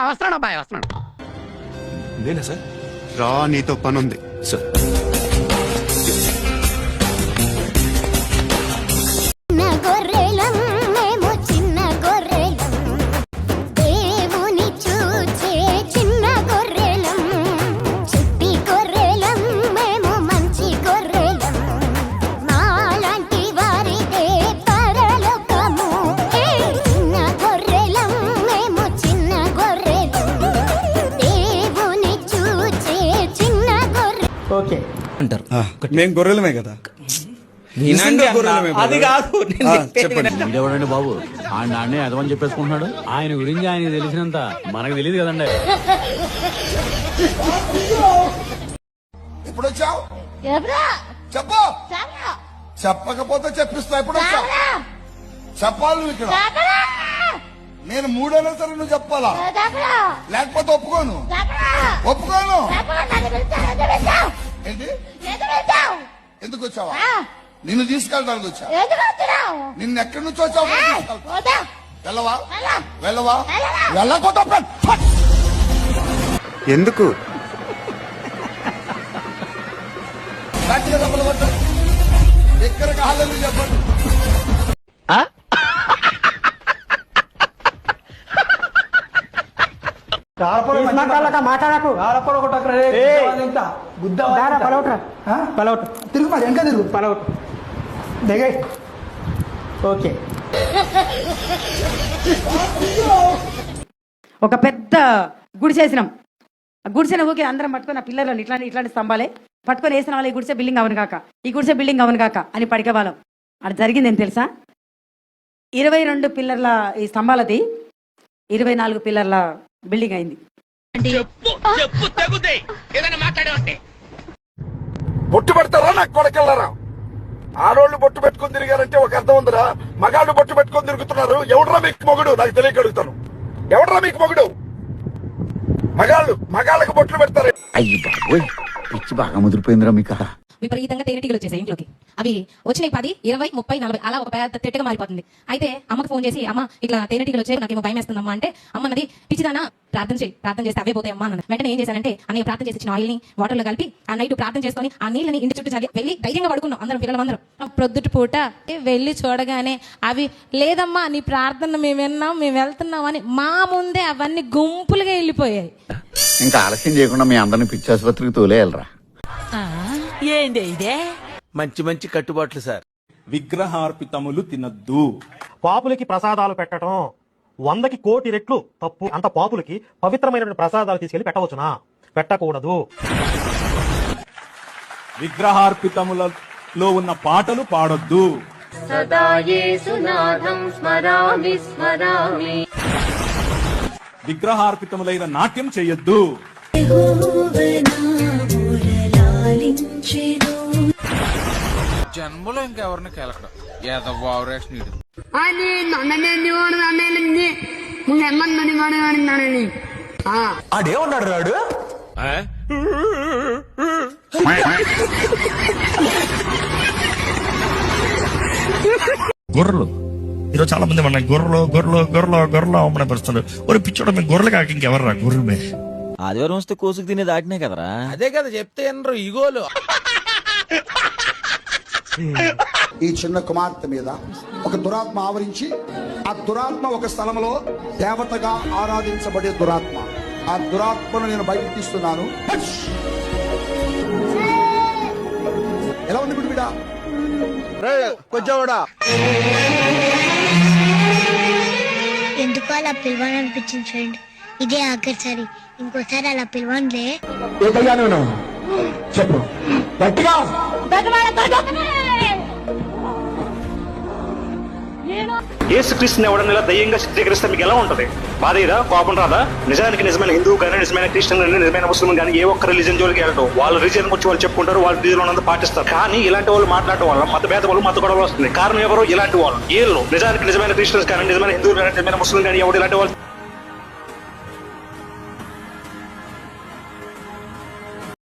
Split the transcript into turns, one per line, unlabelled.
వస్తున్నాడు అబ్బాయి వస్తున్నాడు.
నేనా సార్?
రా, నీతో పనుంది.
సార్
ఓకే
అంటారు.
మేము గొర్రెలమే కదా.
అది కాదు
చెప్పండి.
ఎవడండి బాబు ఆయన అదమని చెప్పేసుకుంటున్నాడు.
ఆయన గురించి ఆయన తెలిసినంత మనకు తెలియదు కదండి.
ఎప్పుడు వచ్చావు చెప్పు. చెప్పకపోతే చెప్పిస్తా. ఎప్పుడు వచ్చావు చెప్పాలి నువ్వు. ఇక్కడ నేను మూడైనా సరే నువ్వు చెప్పాలా, లేకపోతే ఒప్పుకోను. ఏంటి ఎందుకు వచ్చావా? నిన్ను తీసుకెళ్ళడానికి వచ్చా. నిన్ను ఎక్కడి నుంచి వచ్చావు? వెళ్ళవా? వెళ్ళకపోతే
ఎందుకు?
ఎక్కడ కాలేదు చెప్పండి.
మాట్లాడకు తిరుగు మరి వెనక తిరుగు పలవట దిగే. ఓకే
ఒక పెద్ద గుడి చేసినాం. గుడిసెన ఊకి అందరం పట్టుకొని ఆ పిల్లలు ఇట్లాంటి స్తంభాలే పట్టుకొని వేసిన వాళ్ళు ఈ గుడిసె బిల్డింగ్ అవును కాక, ఈ గుడిసె బిల్డింగ్ అవును కాక అని పడికే వాళ్ళం. అది జరిగింది ఏం తెలుసా? 22 పిల్లర్ల ఈ స్తంభాలది 24 పిల్లర్ల బిల్డింగ్ అయింది.
బొట్టు పెడతారా నాకు కొడకెళ్ళారా? ఆడోళ్ళు బొట్టు పెట్టుకుని తిరిగారంటే ఒక అర్థం ఉందిరా. మగాళ్ళు బొట్టు పెట్టుకుని తిరుగుతున్నారు. ఎవడరా మీకు మొగుడు? నాకు తెలియక అడుగుతాను. ఎవడరా మీకు మొగుడు? మగాళ్ళకు బొట్లు పెడతారు.
అయ్యి బాబోయ్, పిచ్చి బాగా ముదిరిపోయిందిరా మీకు.
విపరీతంగా తేనెటీగలు వచ్చేసాయి ఇంట్లోకి. అవి వచ్చినాయి 10, 20, 30, 40 అలా ఒక పెద్ద తిట్టగా మారిపోతుంది. అయితే అమ్మకు ఫోన్ చేసి, అమ్మ ఇట్లా తేనెటీగలు వచ్చాయి, నాకేమో భయం వేస్తుందమ్మా అంటే, అమ్మ నది పిచ్చిదానా ప్రార్థన చేస్తే అవే పోతాయి అమ్మా అన్న. వెంటనే ఏం చేశానంటే అన్నయ్య ప్రార్థన చేసి ఆయిల్ ని వాటర్ లో కలిపి ఆ నైట్ ప్రార్థన చేసుకుని ఆ నీళ్ళని ఇంటి చుట్టూ చల్లి వెళ్ళి ధైర్యంగా పడుకున్నాం అందరం పిల్లలందరం.
ప్రొద్దుటి పూట వెళ్ళి చూడగానే అవి లేదమ్మా నీ ప్రార్థన మేము విన్నాం, మేము వెళ్తున్నాం అని మా ముందే అవన్నీ గుంపులుగా వెళ్ళిపోయాయి.
ఇంకా ఆలస్యం చేయకుండా మీ అందరిని పిచ్చి ఆసుపత్రికి తోలేయాలరా.
ఏంటి ఇదే? మంచి కట్టుబాట్లు సార్.
విగ్రహార్పితములు తినద్దు.
పాపులకి ప్రసాదాలు పెట్టడం 100కి కోటి రెట్లు తప్పు. అంత పాపులకి పవిత్రమైన ప్రసాదాలు తీసుకెళ్లి పెట్టవచ్చునా? పెట్టకూడదు.
విగ్రహార్పితములలో ఉన్న పాటలు పాడొద్దు. విగ్రహార్పితములైన నాట్యం చెయ్యొద్దు.
జన్మలో ఇంకెవరిని కెలకడం ఏదో ఓవరాక్షన్.
అడే ఉన్నాడు రాడు.
గొర్రెలు ఈరోజు చాలా మంది మన గొర్రెలు అమ్మడం పరుస్తున్నారు. ఒక పిచ్చోడ మేము గొర్రెలు కాక ఇంకెవరు రా గొర్రెమే.
ఆదివారం వస్తే కోసుకు తినే దాటినే కదరా. అదే కదా చెప్తే ఎనరు ఇగోలు.
ఈ చిన్న కుమార్తె మీద ఒక దురాత్మ ఆవరించి, ఆ దురాత్మ ఒక స్థలంలో దేవతగా ఆరాధించబడే దురాత్మ. ఆ దురాత్మను నేను బయటకు తీస్తున్నాను. ఎలా ఉంది బిడ్డ?
కొంచెం
ఎందుకు అలా పిలవాలనిపించింది ఫ్రెండ్. ఇదే ఆఖరిసారి, ఇంకోసారి అలా పిలవనులే.
చెప్పు గట్టిగా.
యేసుక్రీస్తుని ఎవడన్నా ఇలా దయ్యంగా చిత్రీకరిస్తే మీకు ఎలా ఉంటది? బాధేదా? కోపం రాదా? నిజానికి నిజమైన హిందువు కానీ, నిజమైన క్రిస్టియన్ కానీ, నిజమైన ముస్లిం కానీ ఏ ఒక్క రిలీజన్ జోలికి వెళ్ళడం. వాళ్ళ రిలీజన్ గురించి వాళ్ళు చెప్పుకుంటారు, వాళ్ళ రిలీజన్ ఉన్నంత పాటిస్తారు. కానీ ఇలాంటి వాళ్ళు మాట్లాడటం వల్ల మత భేద వాళ్ళు మత గొడవలు వస్తుంది. కారణం ఎవరు? ఇలాంటి వాళ్ళు. వీళ్ళు నిజానికి నిజమైన క్రిస్టియన్స్ కానీ, నిజమైన హిందువులు కానీ, నిజమైన ముస్లిం కానీ ఎవరు ఇలాంటి వాళ్ళు